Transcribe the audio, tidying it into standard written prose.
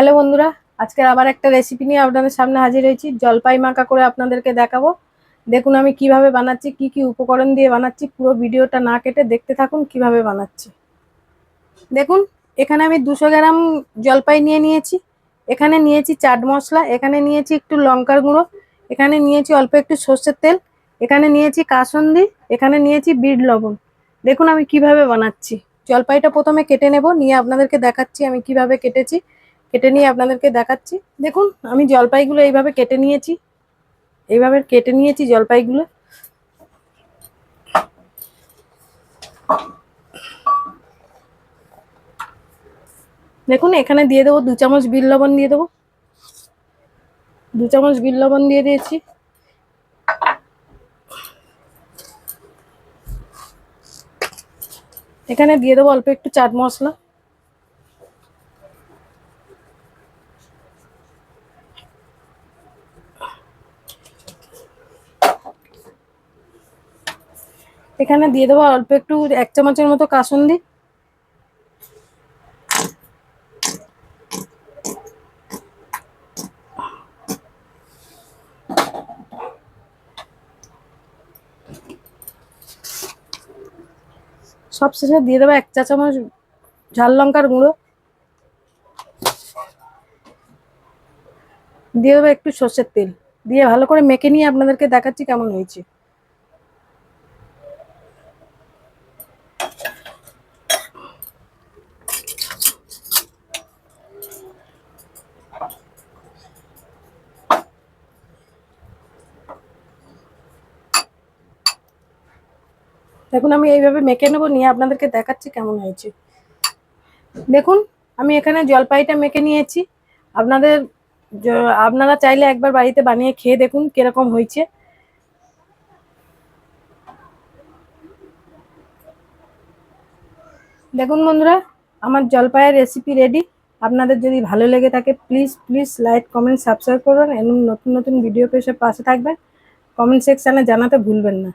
Hello বন্ধুরা, আজকের আবার একটা রেসিপি নিয়ে আপনাদের সামনে হাজির হয়েছি। জলপাই মাখা করে আপনাদেরকে দেখাবো। দেখুন আমি কিভাবে বানাচ্ছি, কি কি উপকরণ দিয়ে বানাচ্ছি। পুরো ভিডিওটা না কেটে দেখতে থাকুন কিভাবে বানাচ্ছি। দেখুন এখানে আমি 200 গ্রাম জলপাই নিয়ে নিয়েছি। এখানে নিয়েছি চাট মশলা, এখানে নিয়েছি একটু লঙ্কার গুঁড়ো, এখানে নিয়েছি অল্প একটু সর্ষের তেল, এখানে নিয়েছি কাসুন্দি, এখানে নিয়েছি বিট লবণ। দেখুন আমি কিভাবে বানাচ্ছি। জলপাইটা প্রথমে কেটে নেব, নিয়ে আপনাদেরকে দেখাচ্ছি আমি কিভাবে কেটেছি। কেটে নিয়ে আপনাদেরকে দেখাচ্ছি। দেখুন আমি জলপাইগুলো এইভাবে কেটে নিয়েছি, এইভাবে কেটে নিয়েছি জলপাইগুলো। দেখুন এখানে দিয়ে দেবো 2 চামচ বিট লবণ দিয়ে দেবো, 2 চামচ বিট লবণ দিয়ে দিয়েছি। এখানে দিয়ে দেবো অল্প একটু চাট মশলা, এখানে দিয়ে দেবো অল্প একটু 1 চামচের মতো কাসুন্দি, সবশেষে দিয়ে দেবো 1 চা চামচ ঝাল লঙ্কার গুঁড়ো, দিয়ে দেবো একটু সর্ষের তেল। দিয়ে ভালো করে মেখে নিয়ে আপনাদেরকে দেখাচ্ছি কেমন হয়েছে। দেখুন আমি এইভাবে মেখে নেবো, নিয়ে আপনাদেরকে দেখাচ্ছি কেমন হয়েছে। দেখুন আমি এখানে জলপাইটা মেখে নিয়েছি। আপনাদের আপনারা চাইলে একবার বাড়িতে বানিয়ে খেয়ে দেখুন কিরকম হয়েছে। দেখুন বন্ধুরা, আমার জলপাইয়ের রেসিপি রেডি। আপনাদের যদি ভালো লেগে থাকে please please like comment subscribe করবেন এবং নতুন নতুন ভিডিও পেয়ে পাশে থাকবেন। কমেন্ট সেকশানে জানাতে ভুলবেন না।